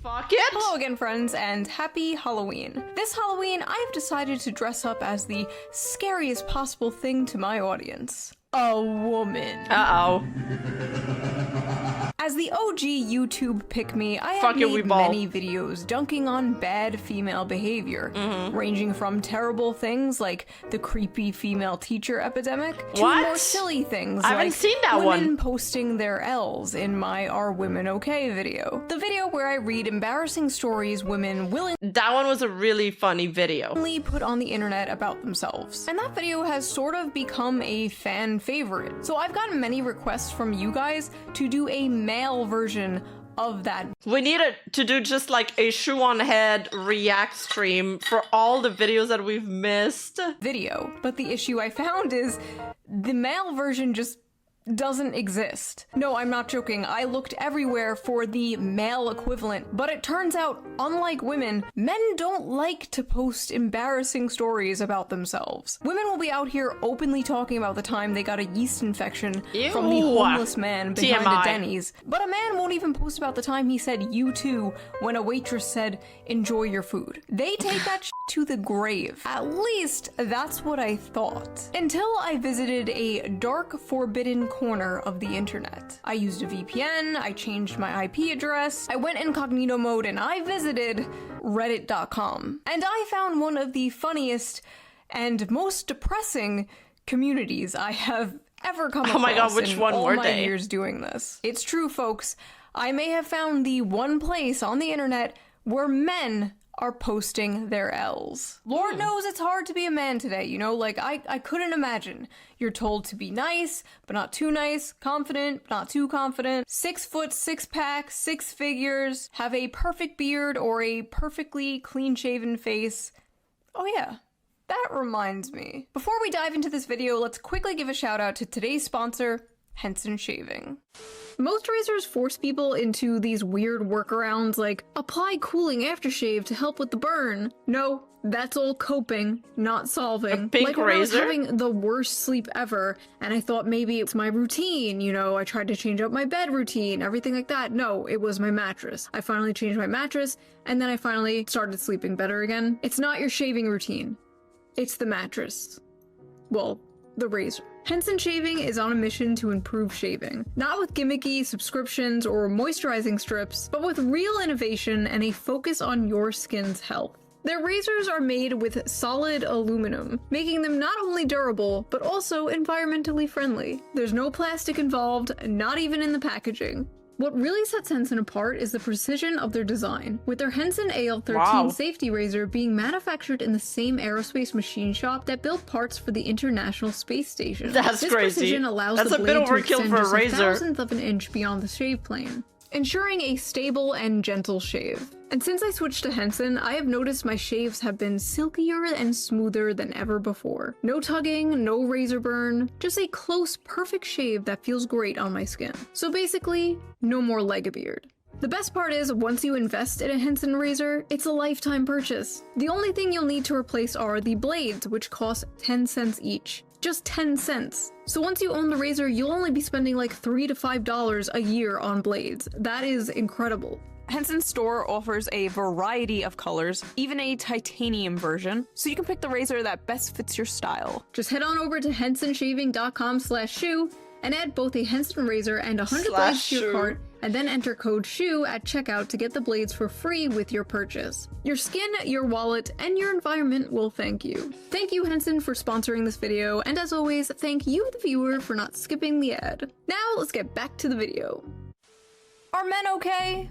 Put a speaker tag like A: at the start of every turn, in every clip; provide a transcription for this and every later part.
A: Fuck it!
B: Hello again, friends, and happy Halloween. This Halloween, I have decided to dress up as the scariest possible thing to my audience. A woman.
A: Uh-oh.
B: As the OG YouTube pick-me, I have made many videos dunking on bad female behavior, ranging from terrible things like the creepy female teacher epidemic to more silly things
A: I haven't seen that
B: women posting their L's in my Are Women Okay video. The video where I read embarrassing stories women willingly
A: That one was a really funny video.
B: put on the internet about themselves. And that video has sort of become a fan favorite. So I've gotten many requests from you guys to do a male version of that.
A: We needed to do just like a Shoe0nhead react stream for all the videos that we've missed.
B: Video. But the issue I found is the male version just doesn't exist. No, I'm not joking. I looked everywhere for the male equivalent, but it turns out, unlike women, men don't like to post embarrassing stories about themselves. Women will be out here openly talking about the time they got a yeast infection from the homeless man behind
A: TMI.
B: the Denny's, but a man won't even post about the time he said "you too" when a waitress said "enjoy your food." They take that shit to the grave. At least that's what I thought. Until I visited a dark, forbidden corner of the internet. I used a VPN, I changed my IP address, I went incognito mode, and I visited reddit.com. And I found one of the funniest and most depressing communities I have ever come across.
A: Oh my god, which one were they?
B: Years doing this. It's true, folks. I may have found the one place on the internet where men are posting their L's. Lord knows it's hard to be a man today, you know, like I couldn't imagine. You're told to be nice, but not too nice, confident, but not too confident, 6 foot, 6 pack, 6 figures, have a perfect beard or a perfectly clean shaven face. Oh yeah. That reminds me. Before we dive into this video, let's quickly give a shout out to today's sponsor, Henson Shaving. Most razors force people into these weird workarounds like, apply cooling aftershave to help with the burn. No, that's all coping, not solving.
A: A pink
B: like when
A: razor?
B: I was having the worst sleep ever, and I thought maybe it's my routine, you know, I tried to change up my bed routine, everything like that. No, it was my mattress. I finally changed my mattress, and then I finally started sleeping better again. It's not your shaving routine. It's the mattress. Well, the razor. Henson Shaving is on a mission to improve shaving, not with gimmicky subscriptions or moisturizing strips, but with real innovation and a focus on your skin's health. Their razors are made with solid aluminum, making them not only durable, but also environmentally friendly. There's no plastic involved, not even in the packaging. What really sets Henson apart is the precision of their design, with their Henson AL13 safety razor being manufactured in the same aerospace machine shop that built parts for the International Space Station.
A: That's
B: this
A: crazy.
B: Precision allows
A: That's
B: the
A: a bit
B: blade to
A: overkill
B: extend
A: for a
B: just
A: razor.
B: 1/1000th of an inch beyond the shave plane, ensuring a stable and gentle shave. And since I switched to Henson, I have noticed my shaves have been silkier and smoother than ever before. No tugging, no razor burn, just a close, perfect shave that feels great on my skin. So basically, no more leg a beard. The best part is, once you invest in a Henson razor, it's a lifetime purchase. The only thing you'll need to replace are the blades, which cost 10 cents each. Just 10 cents. So once you own the razor, you'll only be spending like $3 to $5 a year on blades. That is incredible. Henson's store offers a variety of colors, even a titanium version, so you can pick the razor that best fits your style. Just head on over to hensonshaving.com/shoe and add both a Henson razor and 100 blades to your cart, and then enter code SHOE at checkout to get the blades for free with your purchase. Your skin, your wallet, and your environment will thank you. Thank you, Henson, for sponsoring this video, and as always, thank you, the viewer, for not skipping the ad. Now, let's get back to the video. Are men okay?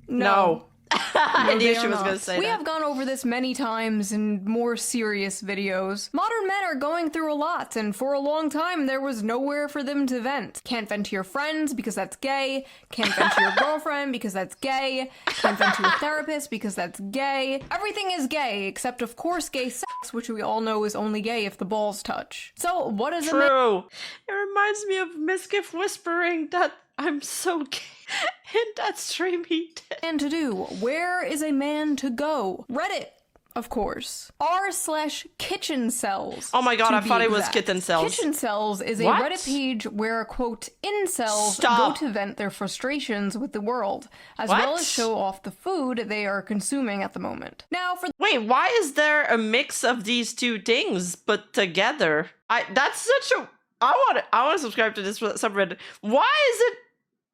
B: No.
A: I knew she was gonna say that.
B: We have gone over this many times in more serious videos. Modern men are going through a lot, and for a long time there was nowhere for them to vent. Can't vent to your friends because that's gay. Can't vent to your girlfriend because that's gay. Can't vent to a therapist because that's gay. Everything is gay, except of course gay sex, which we all know is only gay if the balls touch. So what is
A: True. It reminds me of Miskiff whispering that I'm so gay in that stream he did.
B: man to do? Where is a man to go? Reddit. of course. r/kitchencels.
A: Oh my god,
B: to
A: I
B: be
A: thought it was
B: exact.
A: kitchencels.
B: Kitchencels is a
A: What?
B: Reddit page where, quote, incels
A: Stop.
B: go to vent their frustrations with the world, as
A: What?
B: well as show off the food they are consuming at the moment. Now, for
A: Wait, why is there a mix of these two things put together? That's such a I want to subscribe to this subreddit. Why is it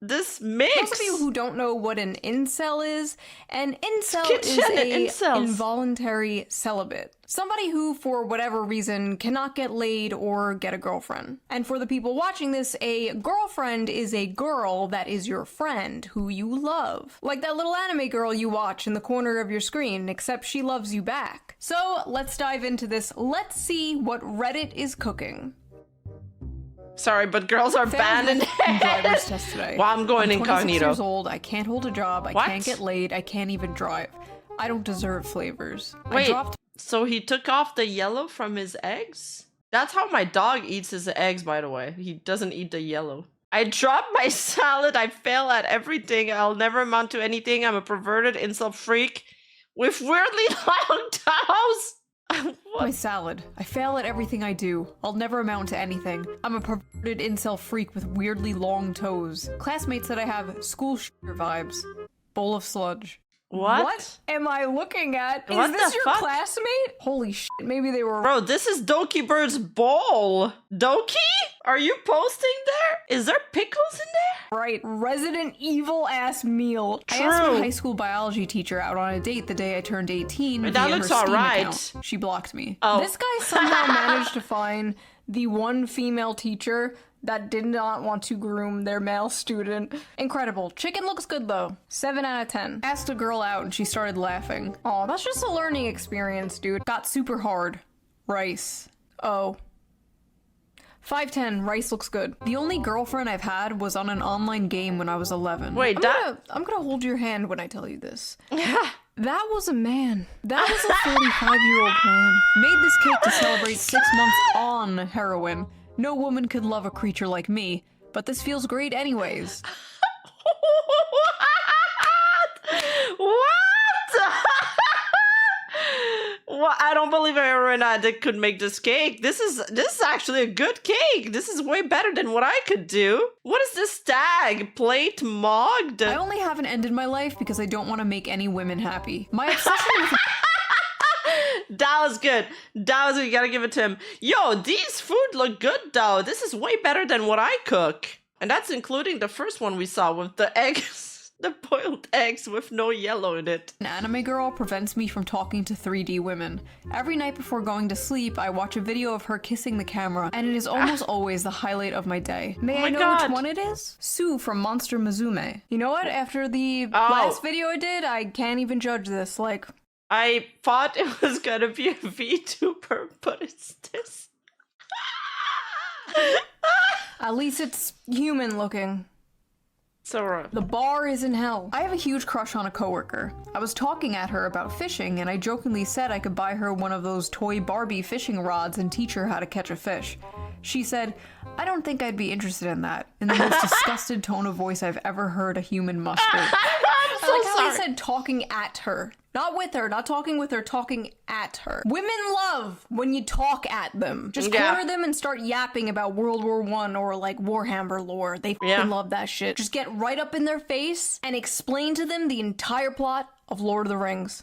A: this mix?
B: those of you who don't know what an incel is, an incel is
A: Kitchen
B: a
A: incels.
B: involuntary celibate. Somebody who, for whatever reason, cannot get laid or get a girlfriend. And for the people watching this, a girlfriend is a girl that is your friend, who you love. Like that little anime girl you watch in the corner of your screen, except she loves you back. So let's dive into this. Let's see what Reddit is cooking.
A: Sorry, but girls are banned in
B: driver's test today.
A: Well, I'm going
B: I'm 26
A: incognito.
B: years old. I can't hold a job. I
A: What?
B: can't get laid. I can't even drive. I don't deserve flavors. I
A: Wait,
B: dropped
A: so he took off the yellow from his eggs? That's how my dog eats his eggs, by the way. He doesn't eat the yellow. I dropped my salad. I fail at everything. I'll never amount to anything. I'm a perverted incel freak with weirdly long toes.
B: my salad. I fail at everything I do. I'll never amount to anything. I'm a perverted incel freak with weirdly long toes. Classmates that I have school shooter vibes. Bowl of sludge.
A: What?
B: am I looking at?
A: What
B: Is this
A: the
B: your
A: fuck?
B: classmate? Holy shit, maybe they were-
A: Bro, this is Doki Bird's bowl. Doki? Are you posting there? Is there pickles in there?
B: Right, Resident Evil ass meal. I asked
A: True.
B: my high school biology teacher out on a date the day I turned 18
A: That
B: via
A: looks
B: her Steam
A: alright.
B: account. She blocked me.
A: Oh.
B: This guy somehow managed to find the one female teacher that did not want to groom their male student. Incredible. Chicken looks good though. 7 out of 10. Asked a girl out and she started laughing. Oh, that's just a learning experience, dude. Got super hard. Rice. Oh. 5'10", rice looks good. The only girlfriend I've had was on an online game when I was 11.
A: Wait,
B: I'm gonna hold your hand when I tell you this. That was a man. That was a 45-year-old man. Made this cake to celebrate 6 months on heroin. No woman could love a creature like me, but this feels great anyways.
A: What? Well, I don't believe everyone could make this cake. This is actually a good cake. This is way better than what I could do. What is this tag? Plate mogged?
B: I only haven't ended my life because I don't want to make any women happy. My obsession with
A: That was good. That was good. You gotta give it to him. Yo, these food look good though. This is way better than what I cook. And that's including the first one we saw with the eggs. The boiled eggs with no yellow in it.
B: An anime girl prevents me from talking to 3D women. Every night before going to sleep, I watch a video of her kissing the camera, and it is almost always the highlight of my day. May
A: Oh
B: I
A: my
B: know
A: God.
B: which one it is? Sue from Monster Musume. You know what? After the last video I did, I can't even judge this. Like,
A: I thought it was gonna be a VTuber, but it's this.
B: at least it's human looking.
A: So
B: The bar is in hell. I have a huge crush on a coworker. I was talking at her about fishing, and I jokingly said I could buy her one of those toy Barbie fishing rods and teach her how to catch a fish. She said, "I don't think I'd be interested in that," in the most disgusted tone of voice I've ever heard a human muster.
A: I'm so
B: I like how
A: sorry.
B: he said talking at her. Not with her, not talking with her, talking at her. Women love when you talk at them. Just
A: Yeah.
B: corner them and start yapping about World War I or like Warhammer lore. They
A: Yeah.
B: fucking love that shit. Just get right up in their face and explain to them the entire plot of Lord of the Rings.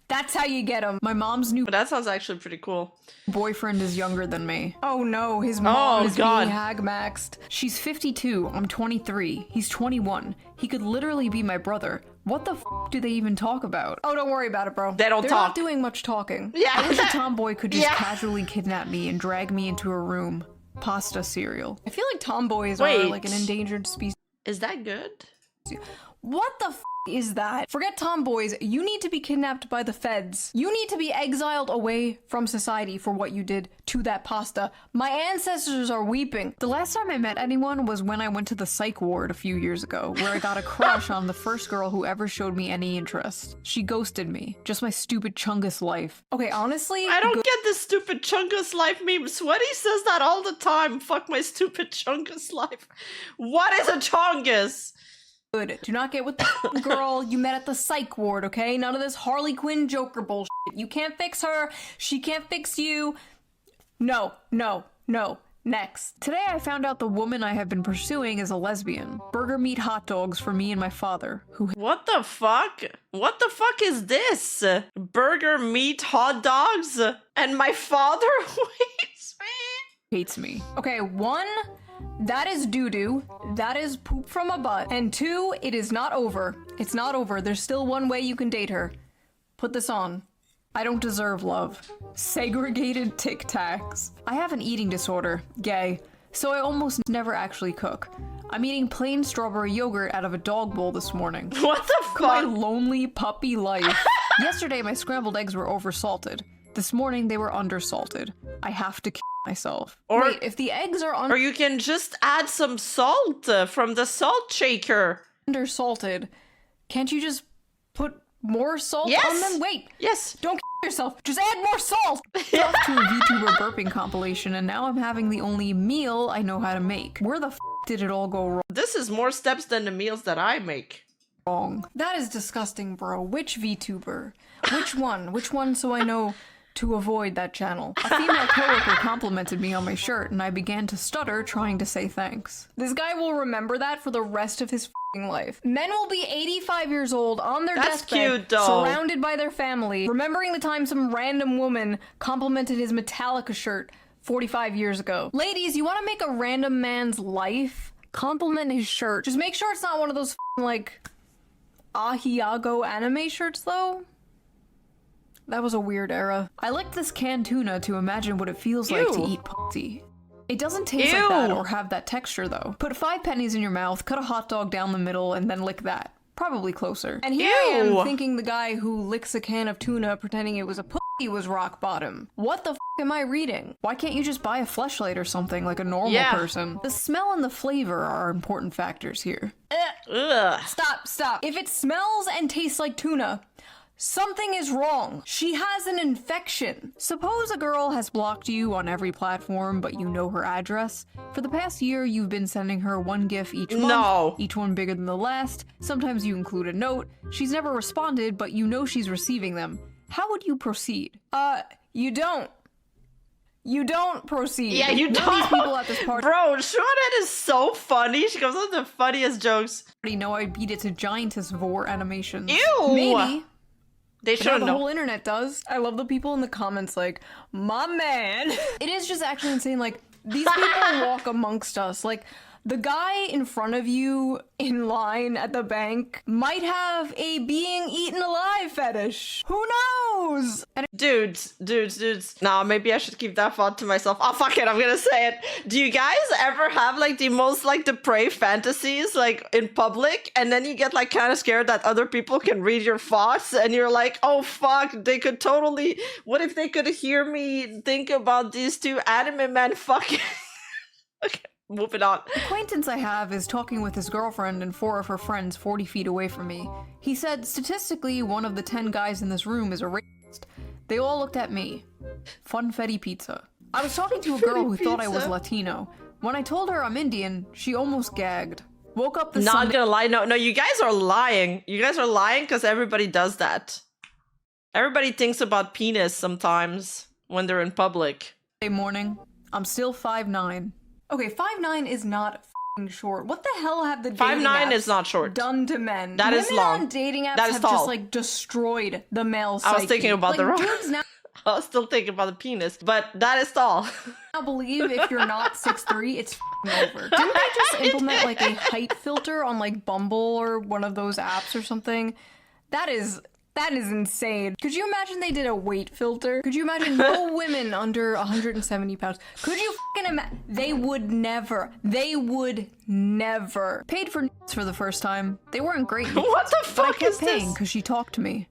B: That's how you get them. My mom's new
A: But that sounds actually pretty cool.
B: boyfriend is younger than me. Oh no, his mom is
A: God.
B: being hag-maxed. She's 52, I'm 23, he's 21. He could literally be my brother. What the f do they even talk about? Oh, don't worry about it, bro.
A: They don't
B: They're
A: talk.
B: not doing much talking.
A: Yeah.
B: I wish a tomboy could just
A: Yeah.
B: casually kidnap me and drag me into a room. Pasta cereal. I feel like tomboys are
A: Wait.
B: like an endangered species.
A: Is that good?
B: What the f is that? Forget tomboys, you need to be kidnapped by the feds. You need to be exiled away from society for what you did to that pasta. My ancestors are weeping. The last time I met anyone was when I went to the psych ward a few years ago, where I got a crush on the first girl who ever showed me any interest. She ghosted me. Just my stupid Chungus life. Okay, honestly,
A: I don't get this stupid Chungus life meme. Sweaty says that all the time. Fuck my stupid Chungus life. What is a Chungus?
B: good. Do not get with the girl you met at the psych ward, okay? None of this Harley Quinn Joker bullshit. You can't fix her. She can't fix you. No, no, no. Next. Today I found out the woman I have been pursuing is a lesbian. Burger meat hot dogs for me and my father, who
A: What the fuck? What the fuck is this? Burger meat hot dogs? And my father hates me?
B: hates me. Okay, 1, that is doo-doo. That is poop from a butt. And 2, it is not over. It's not over. There's still one way you can date her. Put this on. I don't deserve love. Segregated Tic Tacs. I have an eating disorder, gay, so I almost never actually cook. I'm eating plain strawberry yogurt out of a dog bowl this morning.
A: What the fuck?
B: My lonely puppy life. Yesterday my scrambled eggs were oversalted. This morning they were undersalted. I have to kill myself.
A: Or-
B: Wait, if the eggs are
A: Or you can just add some salt from the salt shaker.
B: undersalted, can't you just put more salt
A: Yes.
B: on them? Wait,
A: Yes.
B: don't kill yourself. Just add more salt. Off to a VTuber burping compilation, and now I'm having the only meal I know how to make. Where the did it all go
A: This is more steps than the meals that I make.
B: wrong? That is disgusting, bro. Which VTuber? Which one? Which one so I know to avoid that channel? A female coworker complimented me on my shirt, and I began to stutter trying to say thanks. This guy will remember that for the rest of his f***ing life. Men will be 85 years old on their
A: That's
B: deathbed,
A: cute, though.
B: surrounded by their family, remembering the time some random woman complimented his Metallica shirt 45 years ago. Ladies, you want to make a random man's life? Compliment his shirt. Just make sure it's not one of those f***ing, like, Ahiago anime shirts, though. That was a weird era. I licked this canned tuna to imagine what it feels like to
A: Ew.
B: eat pussy. It doesn't taste like that
A: Ew.
B: or have that texture, though. Put 5 pennies in your mouth, cut a hot dog down the middle, and then lick that. Probably closer. And here I
A: Ew.
B: am thinking the guy who licks a can of tuna pretending it was a pussy was rock bottom. What the f am I reading? Why can't you just buy a fleshlight or something like a normal
A: Yeah.
B: person? The smell and the flavor are important factors here.
A: Ugh.
B: Stop. If it smells and tastes like tuna, something is wrong. She has an infection. Suppose a girl has blocked you on every platform, but you know her address. For the past year, you've been sending her one GIF each month,
A: No.
B: each one bigger than the last. Sometimes you include a note. She's never responded, but you know she's receiving them. How would you proceed? You don't. You don't proceed.
A: Yeah, you
B: None of these
A: don't.
B: people at this party
A: Bro, Shoe0nhead is so funny. She comes up with the funniest jokes.
B: already know I beat it to Giantess Vor animations.
A: Ew.
B: Maybe.
A: They
B: But now
A: should
B: the
A: know.
B: whole internet does. I love the people in the comments like, my man. It is just actually insane. Like, these people walk amongst us. Like, the guy in front of you in line at the bank might have a being eaten alive fetish. Who knows? And
A: Dudes. Nah, maybe I should keep that thought to myself. Oh, fuck it, I'm gonna say it. Do you guys ever have, like, the most, like, depraved fantasies, like, in public? And then you get, like, kind of scared that other people can read your thoughts? And you're like, oh, fuck, they could totally... What if they could hear me think about these two anime men fucking... Okay, moving on.
B: acquaintance I have is talking with his girlfriend and 4 of her friends 40 feet away from me. He said, statistically, one of the 10 guys in this room is a racist. They all looked at me. Funfetti pizza. I was talking to a girl who thought I was
A: Pizza.
B: Latino. When I told her I'm Indian, she almost gagged. Woke up this
A: Not
B: Sunday
A: gonna lie, no, you guys are lying. You guys are lying because everybody does that. Everybody thinks about penis sometimes when they're in public.
B: morning. I'm still 5'9". Okay, 5'9" is not f***ing short. What the hell have the dating
A: 5'9"
B: apps
A: is not short.
B: done to men?
A: That is
B: Women
A: long.
B: on dating apps
A: That is
B: have
A: tall.
B: just like destroyed the male
A: I
B: psyche.
A: was thinking about
B: like,
A: the wrong-
B: dudes
A: I was still thinking about the penis, but that is tall.
B: now believe if you're not 6'3", it's f***ing over. Didn't they just implement like a height filter on like Bumble or one of those apps or something? That is insane. Could you imagine they did a weight filter? Could you imagine no women under 170 pounds? Could you fucking imagine? They would never. Paid for the first time. They weren't great.
A: What the
B: But I
A: fuck
B: kept
A: is
B: paying
A: this?
B: because she talked to me.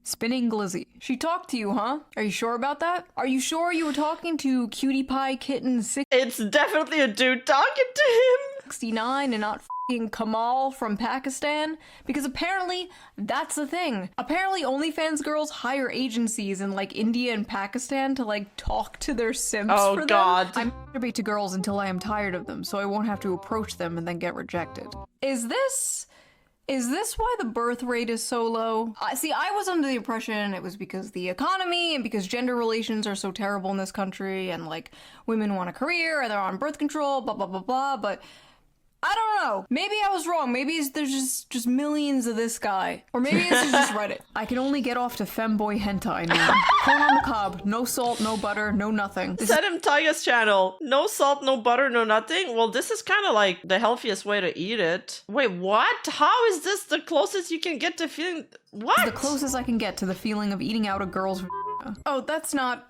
B: Spinning glizzy. She talked to you, huh? Are you sure about that? Are you sure you were talking to Cutie Pie Kitten
A: It's definitely a dude talking to him.
B: 69 and not f***ing Kamal from Pakistan? Because apparently that's the thing. Apparently OnlyFans girls hire agencies in like India and Pakistan to like talk to their simps
A: Oh,
B: for
A: God.
B: them. I masturbate to girls until I am tired of them, so I won't have to approach them and then get rejected. Is this Is this why the birth rate is so low? See, I was under the impression it was because the economy and because gender relations are so terrible in this country and, like, women want a career and they're on birth control, blah, blah, blah, blah, but I don't know. Maybe I was wrong. Maybe there's just millions of this guy. Or maybe this is just Reddit. I can only get off to femboy hentai now. Corn on the cob. No salt, no butter, no nothing.
A: Send him Taiga's channel. No salt, no butter, no nothing? Well, this is kind of like the healthiest way to eat it. Wait, what? How is this the closest you can get to feeling... What?
B: It's the closest I can get to the feeling of eating out a girl's... Oh, that's not...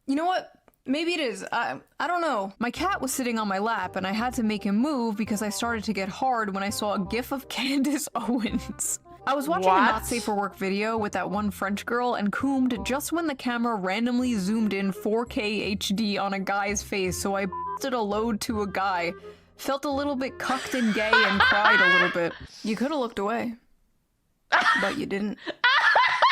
B: You know what? Maybe it is. I don't know. My cat was sitting on my lap and I had to make him move because I started to get hard when I saw a gif of Candace Owens. I was watching a not safe for work video with that one French girl and coomed just when the camera randomly zoomed in 4K HD on a guy's face, so I busted a load to a guy. Felt a little bit cucked and gay and cried a little bit. You could have looked away. But you didn't.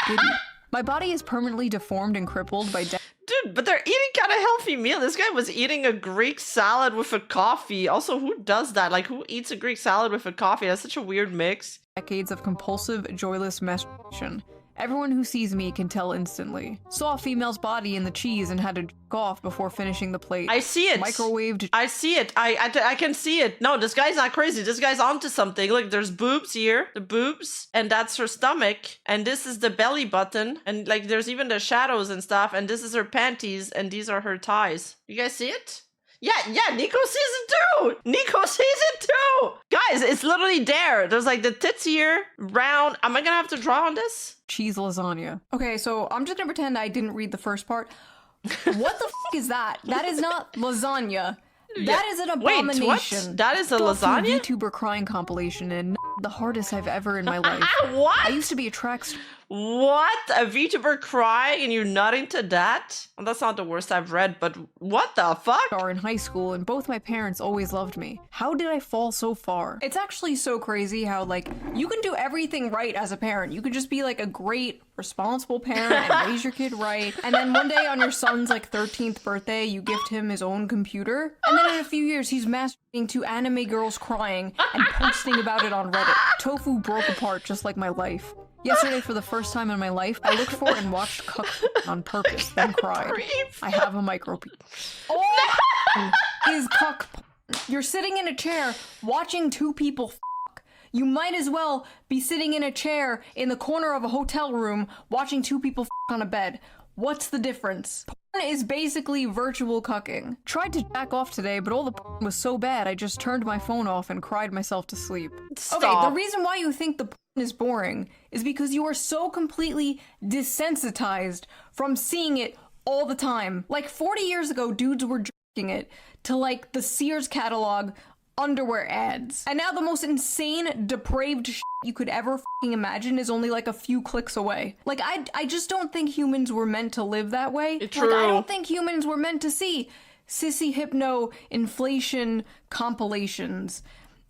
B: Did you? My body is permanently deformed and crippled by
A: Dude, but they're eating kind of healthy meal. This guy was eating a Greek salad with a coffee. Also, who does that? Like, who eats a Greek salad with a coffee? That's such a weird mix.
B: Decades of compulsive, joyless masturbation. Everyone who sees me can tell instantly. Saw a female's body in the cheese and had to jerk off before finishing the plate.
A: I see it.
B: Microwaved.
A: I see it. I can see it. No, this guy's not crazy. This guy's onto something. Look, there's boobs here. The boobs. And that's her stomach. And this is the belly button. And like, there's even the shadows and stuff. And this is her panties. And these are her thighs. You guys see it? Yeah, Nico sees it too! Nico sees it too! Guys, it's literally there. There's like the tits here, round. Am I gonna have to draw on this?
B: Cheese lasagna. Okay, so I'm just gonna pretend I didn't read the first part. What the f is that? That is not lasagna. That is an abomination.
A: Wait, what? That is a lasagna?
B: VTuber crying compilation and the hardest I've ever in my life.
A: What?
B: I used to be a track star.
A: What? A VTuber crying and you're not into that? Well, that's not the worst I've read, but what the fuck?
B: In high school, and both my parents always loved me. How did I fall so far? It's actually so crazy how, like, you can do everything right as a parent. You could just be, like, a great, responsible parent and raise your kid right. And then one day on your son's, like, 13th birthday, you gift him his own computer. And then in a few years, he's masturbating to anime girls crying and posting about it on Reddit. Tofu broke apart just like my life. Yesterday, for the first time in my life, I looked for and watched cuck on purpose, then cried. I have a micro penis. Oh, is cuck. You're sitting in a chair watching two people fuck. You might as well be sitting in a chair in the corner of a hotel room watching two people fuck on a bed. What's the difference? Porn is basically virtual cucking. Tried to jack off today, but all the porn was so bad I just turned my phone off and cried myself to sleep.
A: Stop.
B: Okay, the reason why you think the porn is boring is because you are so completely desensitized from seeing it all the time. Like 40 years ago, dudes were jerking it to like the Sears catalog underwear ads. And now the most insane, depraved shit you could ever fucking imagine is only like a few clicks away. Like, I just don't think humans were meant to live that way.
A: True.
B: Like, I don't think humans were meant to see sissy hypno inflation compilations.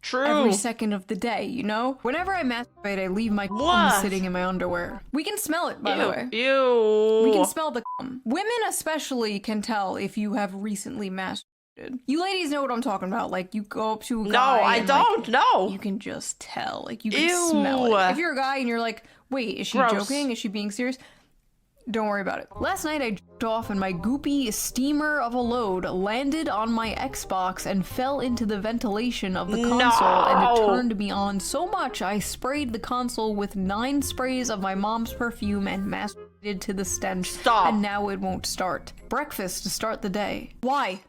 A: True.
B: Every second of the day, you know? Whenever I masturbate, I leave my cum sitting in my underwear. We can smell it, by the way.
A: Ew.
B: We can smell the cum. Women especially can tell if you have recently masturbated. You ladies know what I'm talking about. Like, you go up to a guy.
A: No, I don't.
B: Like,
A: no.
B: You can just tell. Like, you can smell it. If you're a guy and you're like, wait, is she joking? Is she being serious? Don't worry about it. Last night I jerked off and my goopy steamer of a load landed on my Xbox and fell into the ventilation of the console and it turned me on so much I sprayed the console with 9 sprays of my mom's perfume and masturbated to the stench.
A: Stop.
B: And now it won't start. Breakfast to start the day. Why?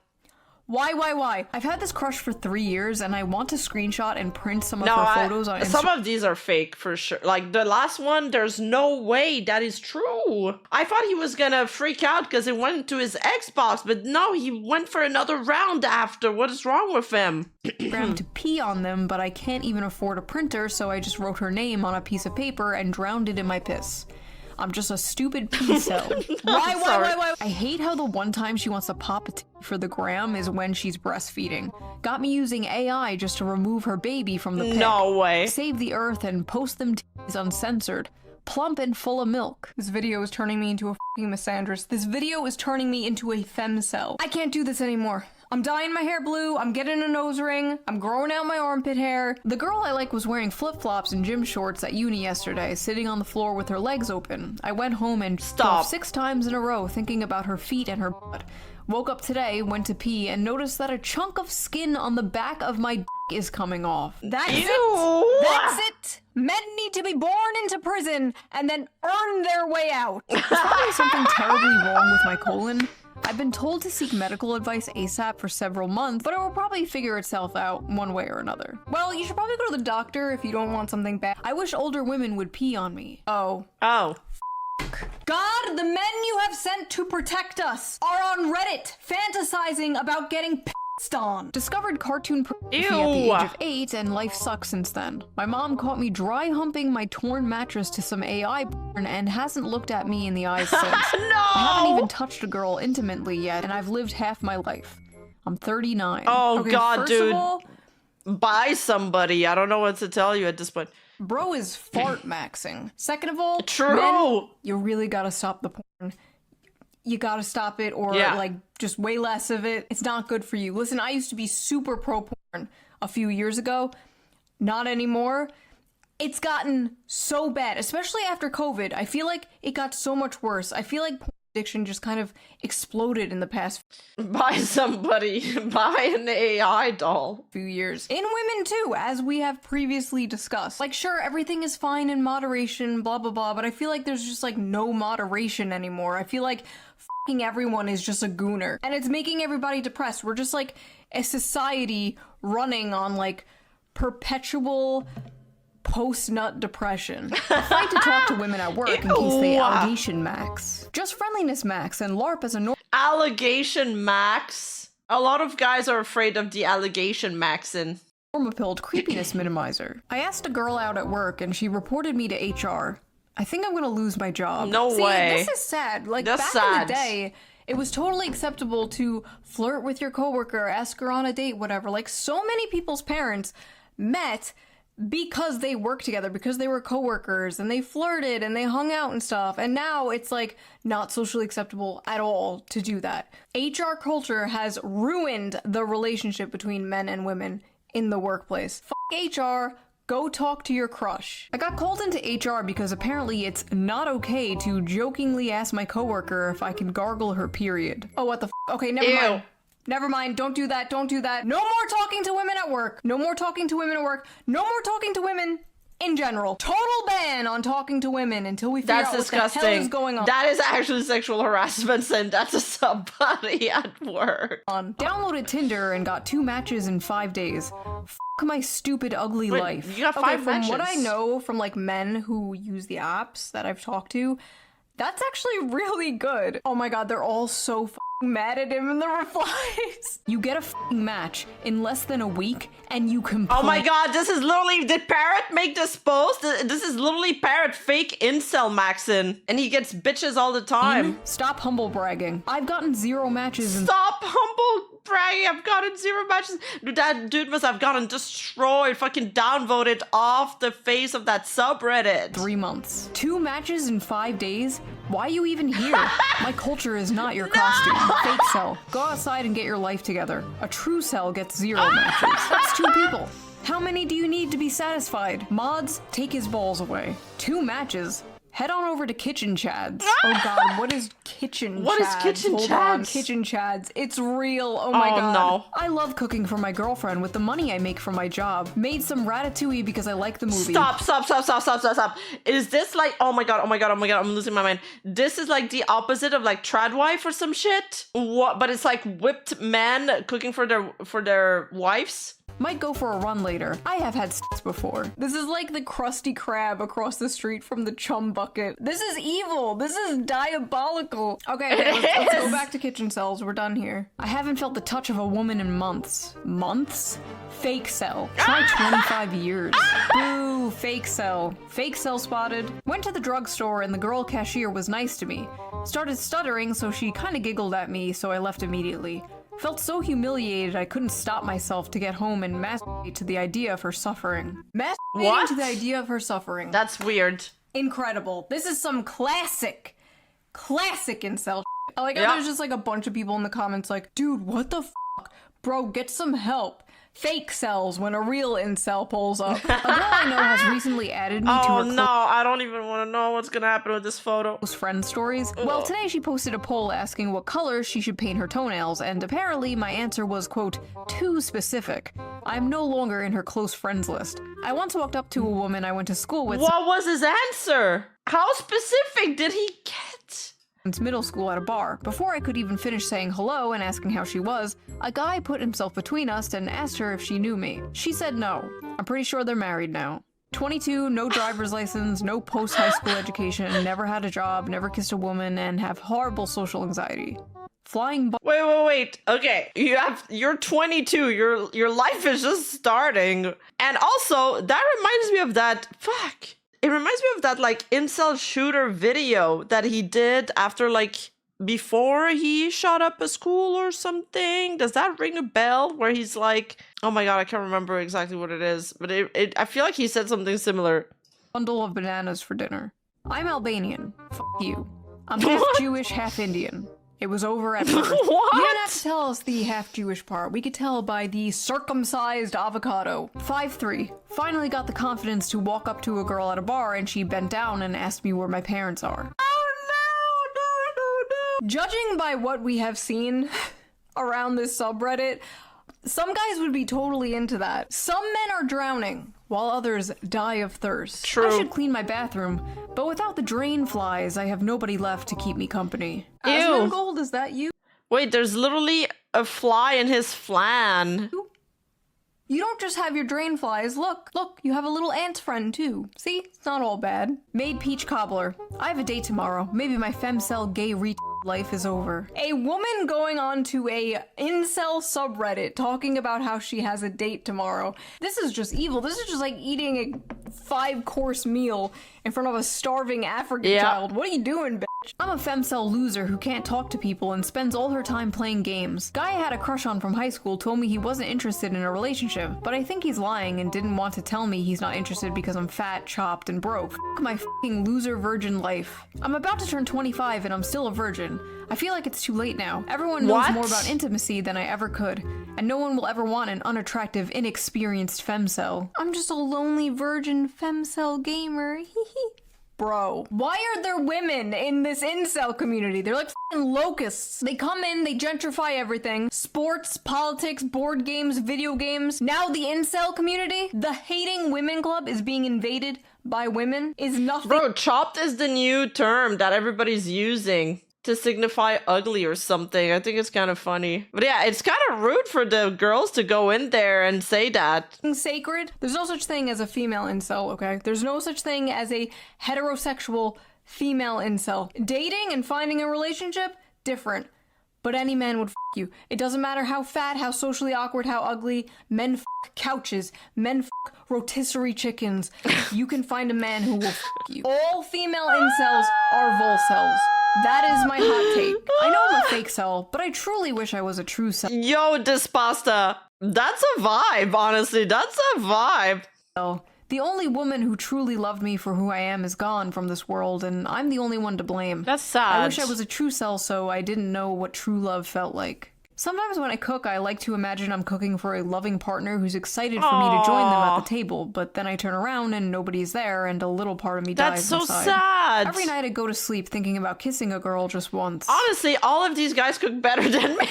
B: Why? I've had this crush for 3 years and I want to screenshot and print some of her photos on Instagram.
A: Some of these are fake for sure. Like the last one, there's no way that is true. I thought he was gonna freak out because it went to his Xbox, but no, he went for another round after. What is wrong with him?
B: To pee on them, but I can't even afford a printer, so I just wrote her name on a piece of paper and drowned it in my piss. I'm just a stupid pea-cell. Why? I hate how the one time she wants to pop a tea for the gram is when she's breastfeeding. Got me using AI just to remove her baby from the pic.
A: No way.
B: Save the earth and post them teas uncensored. Plump and full of milk. This video is turning me into a f***ing misandrist. This video is turning me into a femcel. I can't do this anymore. I'm dyeing my hair blue, I'm getting a nose ring, I'm growing out my armpit hair. The girl I like was wearing flip-flops and gym shorts at uni yesterday, sitting on the floor with her legs open. I went home and
A: Stop.
B: 6 times in a row thinking about her feet and her butt. Woke up today, went to pee, and noticed that a chunk of skin on the back of my is coming off. That's
A: Ew.
B: it! That's it! Men need to be born into prison and then earn their way out. There's probably something terribly wrong with my colon. I've been told to seek medical advice ASAP for several months, but it will probably figure itself out one way or another. Well, you should probably go to the doctor if you don't want something bad. I wish older women would pee on me. Oh. God, the men you have sent to protect us are on Reddit fantasizing about getting pissed on. Discovered cartoon pornography at the age of 8 and life sucks since then. My mom caught me dry humping my torn mattress to some AI porn and hasn't looked at me in the eyes since.
A: No!
B: I haven't even touched a girl intimately yet, and I've lived half my life. I'm 39.
A: Oh,
B: okay,
A: God,
B: first
A: dude.
B: Of all,
A: Buy somebody. I don't know what to tell you at this point.
B: bro is fart maxing. Second of all,
A: True.
B: men, you really gotta stop the porn. You gotta stop it, or like just way less of it. It's not good for you. Listen, I used to be super pro porn a few years ago. Not anymore. It's gotten so bad, especially after COVID. I feel like it got so much worse. I feel like porn addiction just kind of exploded in the past
A: Buy somebody. Buy an AI doll.
B: few years. In women too, as we have previously discussed. Like, sure, everything is fine in moderation, blah blah blah, but I feel like there's just like no moderation anymore. I feel like fucking everyone is just a gooner, and it's making everybody depressed. We're just like a society running on like perpetual post-nut depression. Afraid to talk to women at work in case they allegation max. Just friendliness max and LARP as a normal
A: Allegation max. A lot of guys are afraid of the allegation maxin.
B: normapilled creepiness minimizer. I asked a girl out at work and she reported me to HR. I think I'm gonna lose my job.
A: No way.
B: This is sad. Like,
A: That's
B: back
A: sad.
B: in the day, it was totally acceptable to flirt with your coworker, ask her on a date, whatever. Like, so many people's parents met because they worked together, because they were coworkers, and they flirted and they hung out and stuff. And now it's like not socially acceptable at all to do that. HR culture has ruined the relationship between men and women in the workplace. Fuck HR. Go talk to your crush. I got called into HR because apparently it's not okay to jokingly ask my coworker if I can gargle her period. Oh, what the f? Okay, never mind. Never mind. Don't do that. Don't do that. No more talking to women at work. No more talking to women at work. No more talking to women in general. Total ban on talking to women until we figure out what the hell is going on.
A: That is actually sexual harassment, and that's a somebody at work.
B: Downloaded Tinder and got 2 matches in 5 days. F my stupid, ugly
A: Wait,
B: life.
A: you got 5
B: from
A: matches?
B: what I know from like men who use the apps that I've talked to, that's actually really good. Oh my god, they're all so mad at him in the replies. You get a match in less than a week and you complain.
A: Oh my god, this is literally, did Parrot make this post? This is literally Parrot fake incel maxin, and he gets bitches all the time.
B: Stop humble bragging. I've gotten 0 matches in
A: Stop humble bragging, I've gotten 0 matches. Dude, that dude must have gotten destroyed, fucking downvoted off the face of that subreddit.
B: 3 months. 2 matches in 5 days? Why are you even here? My culture is not your costume. Fake cell. Go outside and get your life together. A true cell gets 0 matches. That's 2 people. How many do you need to be satisfied? Mods, take his balls away. 2 matches. Head on over to Kitchen Chads. Oh god, what is Kitchen Chads?
A: What is Kitchen
B: Hold
A: Chads?
B: on, Kitchen Chads. It's real. Oh my god.
A: No.
B: I love cooking for my girlfriend with the money I make from my job. Made some ratatouille because I like the movie.
A: Stop. Is this like, oh my god, I'm losing my mind. This is like the opposite of like tradwife or some shit? What? But it's like whipped men cooking for their wives?
B: Might go for a run later. I have had sex before. This is like the Krusty Krab across the street from the chum bucket. This is evil. This is diabolical. Okay, let's go back to kitchencels. We're done here. I haven't felt the touch of a woman in months. Months? Fake cell. Try 25 years. Boo, fake cell. Fake cell spotted. Went to the drugstore and the girl cashier was nice to me. Started stuttering, so she kinda giggled at me, so I left immediately. Felt so humiliated I couldn't stop myself to get home and masturbate to the idea of her suffering. Masturbating to the idea of her suffering.
A: That's weird.
B: Incredible. This is some classic incel shit. I like how there's just like a bunch of people in the comments like, dude, what the fuck? Bro, get some help. Fake cells when a real incel pulls up. A girl I know has recently added me to her
A: no, I don't even want to know what's gonna happen with this photo.
B: close friend stories. Well, today she posted a poll asking what color she should paint her toenails, and apparently my answer was, quote, too specific. I'm no longer in her close friends list. I once walked up to a woman I went to school with
A: What was his answer? How specific did he get?
B: since middle school at a bar. Before I could even finish saying hello and asking how she was, a guy put himself between us and asked her if she knew me. She said no. I'm pretty sure they're married now. 22, no driver's license, no post-high school education, never had a job, never kissed a woman, and have horrible social anxiety. Flying
A: Wait. Okay, you're 22. Your life is just starting. And also, that reminds me of that. Fuck. It reminds me of that like incel shooter video that he did after like before he shot up a school or something. Does that ring a bell? Where he's like, oh my god, I can't remember exactly what it is, but I feel like he said something similar.
B: bundle of bananas for dinner. I'm Albanian. F you. I'm half Jewish, half Indian. It was over at birth.
A: What?
B: You didn't have to tell us the half-Jewish part. We could tell by the circumcised avocado. 5'3". Finally got the confidence to walk up to a girl at a bar and she bent down and asked me where my parents are.
A: Oh no.
B: Judging by what we have seen around this subreddit, some guys would be totally into that. Some men are drowning, while others die of thirst.
A: True.
B: I should clean my bathroom, but without the drain flies, I have nobody left to keep me company.
A: Ew.
B: Asmongold, is that you?
A: Wait, there's literally a fly in his flan.
B: You don't just have your drain flies. Look, you have a little ant friend too. See? It's not all bad. Made peach cobbler. I have a date tomorrow. Maybe my femcel gay life is over. A woman going on to a incel subreddit talking about how she has a date tomorrow. This is just evil. This is just like eating a 5-course meal in front of a starving African child. What are you doing, bitch? I'm a femcel loser who can't talk to people and spends all her time playing games. Guy I had a crush on from high school told me he wasn't interested in a relationship, but I think he's lying and didn't want to tell me he's not interested because I'm fat, chopped, and broke. F my f***ing loser virgin life. I'm about to turn 25 and I'm still a virgin. I feel like it's too late now. Everyone knows more about intimacy than I ever could, and no one will ever want an unattractive, inexperienced femcel. I'm just a lonely virgin femcel gamer. Bro, why are there women in this incel community? They're like f***ing locusts. They come in, they gentrify everything. Sports, politics, board games, video games. Now the incel community, the hating women club is being invaded by women, is nothing.
A: Bro, chopped is the new term that everybody's using to signify ugly or something. I think it's kind of funny. But yeah, it's kind of rude for the girls to go in there and say that.
B: Sacred. There's no such thing as a female incel, okay? There's no such thing as a heterosexual female incel. Dating and finding a relationship, different. But any man would f you. It doesn't matter how fat, how socially awkward, how ugly. Men f couches. Men f rotisserie chickens. You can find a man who will f you. All female incels are volcels. That is my hot take. I know I'm a fake cell, but I truly wish I was a true cell.
A: Yo, Dispasta. That's a vibe, honestly. That's a vibe.
B: The only woman who truly loved me for who I am is gone from this world, and I'm the only one to blame.
A: That's sad.
B: I wish I was a true cell so I didn't know what true love felt like. Sometimes when I cook, I like to imagine I'm cooking for a loving partner who's excited for me to join them at the table, but then I turn around and nobody's there and a little part of me dies inside.
A: That's so sad.
B: Every night I go to sleep thinking about kissing a girl just once.
A: Honestly, all of these guys cook better than me.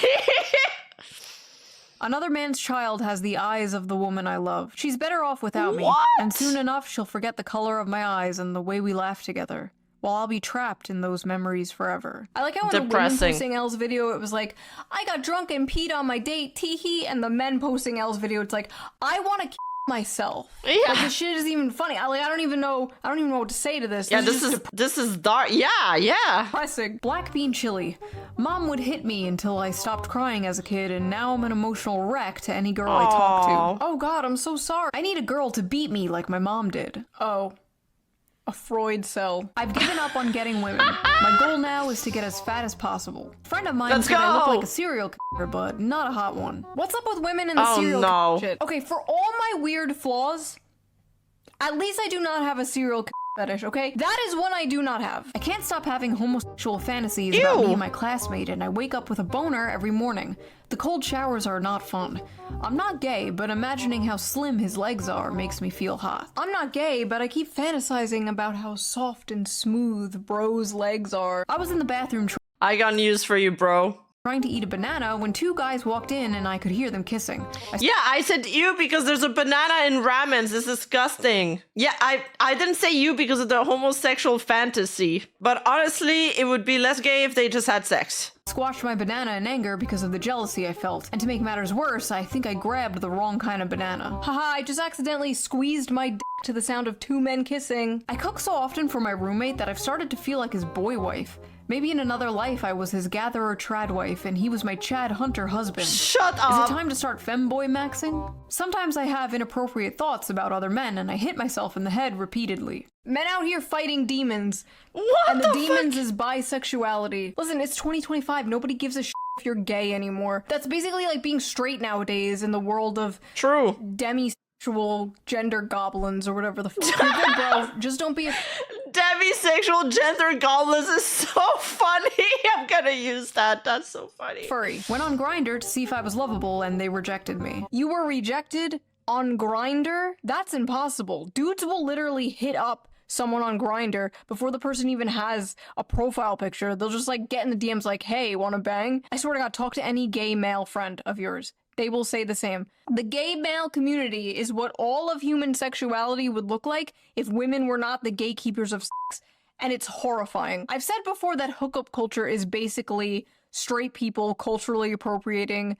B: Another man's child has the eyes of the woman I love. She's better off without me, and soon enough she'll forget the color of my eyes and the way we laugh together. While I'll be trapped in those memories forever. I like how in the women posting L's video, it was like, I got drunk and peed on my date, teehee, and the men posting L's video, it's like, I want to myself.
A: Yeah.
B: Like, this shit isn't even funny. I don't even know what to say to this.
A: Yeah, this is dark. Yeah.
B: Depressing. Black bean chili. Mom would hit me until I stopped crying as a kid, and now I'm an emotional wreck to any girl I talk to. Oh god, I'm so sorry. I need a girl to beat me like my mom did. Oh. A Freud cell. I've given up on getting women. My goal now is to get as fat as possible. A friend of mine said I look like a serial killer, but not a hot one. What's up with women in the serial killer shit? Okay, for all my weird flaws, at least I do not have a serial killer fetish, okay? That is one I do not have. I can't stop having homosexual fantasies about me and my classmate, and I wake up with a boner every morning. The cold showers are not fun. I'm not gay, but imagining how slim his legs are makes me feel hot. I'm not gay, but I keep fantasizing about how soft and smooth bro's legs are. I was in the bathroom
A: I got news for you, bro.
B: trying to eat a banana when two guys walked in and I could hear them kissing.
A: Yeah, I said you because there's a banana in ramens. It's disgusting. Yeah, I didn't say you because of the homosexual fantasy. But honestly, it would be less gay if they just had sex.
B: Squashed my banana in anger because of the jealousy I felt. And to make matters worse, I think I grabbed the wrong kind of banana. Haha, I just accidentally squeezed my dick to the sound of two men kissing. I cook so often for my roommate that I've started to feel like his boy wife. Maybe in another life I was his gatherer trad wife and he was my Chad Hunter husband.
A: Shut up!
B: Is it time to start femboy maxing? Sometimes I have inappropriate thoughts about other men and I hit myself in the head repeatedly. Men out here fighting demons.
A: What
B: and the demons
A: fuck?
B: is bisexuality. Listen, it's 2025. Nobody gives a shit if you're gay anymore. That's basically like being straight nowadays in the world of
A: True.
B: demisexual gender goblins or whatever the fuck. You're good, bro. Just don't be a
A: Demisexual gender goblins is so funny. I'm gonna use that. That's so funny.
B: furry. Went on Grindr to see if I was lovable and they rejected me. You were rejected on Grindr? That's impossible. Dudes will literally hit up someone on Grindr before the person even has a profile picture. They'll just like get in the DMs like, hey, wanna bang? I swear to God, talk to any gay male friend of yours. They will say the same. The gay male community is what all of human sexuality would look like if women were not the gatekeepers of sex. And it's horrifying. I've said before that hookup culture is basically straight people culturally appropriating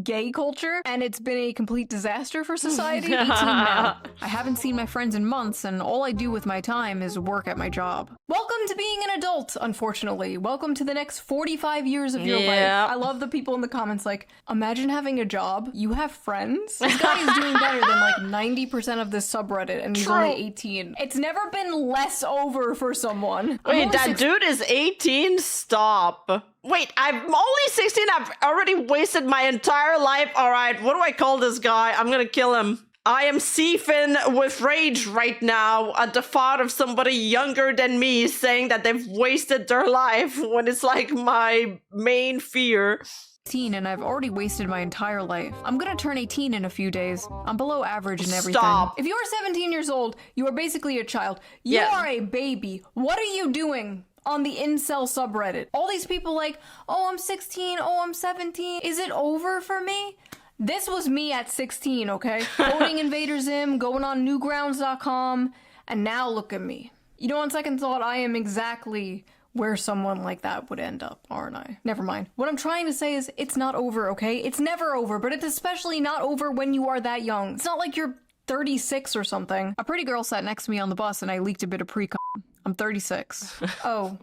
B: gay culture, and it's been a complete disaster for society. 18 now. I haven't seen my friends in months, and all I do with my time is work at my job. Welcome to being an adult, unfortunately. Welcome to the next 45 years of your life. I love the people in the comments like, imagine having a job, you have friends? This guy is doing better than like 90% of this subreddit, and he's only 18. It's never been less over for someone.
A: Wait, that dude is 18? Stop. Wait, I'm only 16. I've already wasted my entire life. All right, what do I call this guy? I'm gonna kill him. I am seething with rage right now at the thought of somebody younger than me saying that they've wasted their life when it's like my main fear.
B: 18 and I've already wasted my entire life. I'm gonna turn 18 in a few days. I'm below average in everything.
A: Stop.
B: If you are 17 years old, you are basically a child. You are a baby. What are you doing on the incel subreddit? All these people like, oh, I'm 16, oh, I'm 17. Is it over for me? This was me at 16, okay? Voting Invader Zim, going on newgrounds.com, and now look at me. You know, on second thought, I am exactly where someone like that would end up, aren't I? Never mind. What I'm trying to say is it's not over, okay? It's never over, but it's especially not over when you are that young. It's not like you're 36 or something. A pretty girl sat next to me on the bus and I leaked a bit of pre-cum. I'm 36. Oh.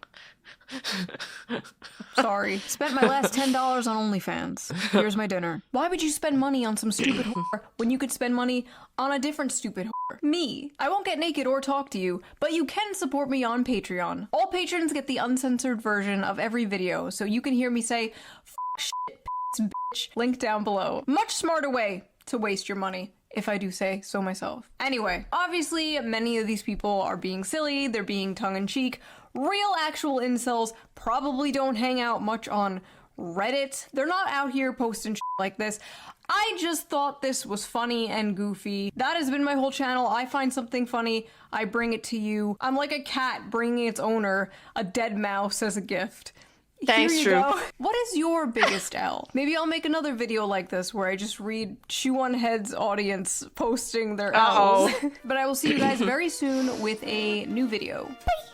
B: Sorry. Spent my last $10 on OnlyFans. Here's my dinner. Why would you spend money on some stupid whore when you could spend money on a different stupid whore? Me. I won't get naked or talk to you, but you can support me on Patreon. All patrons get the uncensored version of every video, so you can hear me say, f shit, piss, bitch. Link down below. Much smarter way to waste your money, if I do say so myself. Anyway, obviously many of these people are being silly, they're being tongue-in-cheek. Real actual incels probably don't hang out much on Reddit. They're not out here posting shit like this. I just thought this was funny and goofy. That has been my whole channel. I find something funny, I bring it to you. I'm like a cat bringing its owner a dead mouse as a gift.
A: Thanks,
B: Here you
A: Drew.
B: go. What is your biggest L? Maybe I'll make another video like this where I just read Shoe0nhead's audience posting their L's. But I will see you guys very soon with a new video. Bye!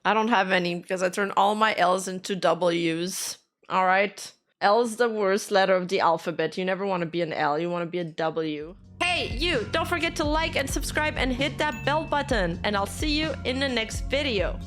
A: I don't have any because I turn all my L's into W's. All right? L is the worst letter of the alphabet. You never want to be an L. You want to be a W. Hey, you! Don't forget to like and subscribe and hit that bell button. And I'll see you in the next video.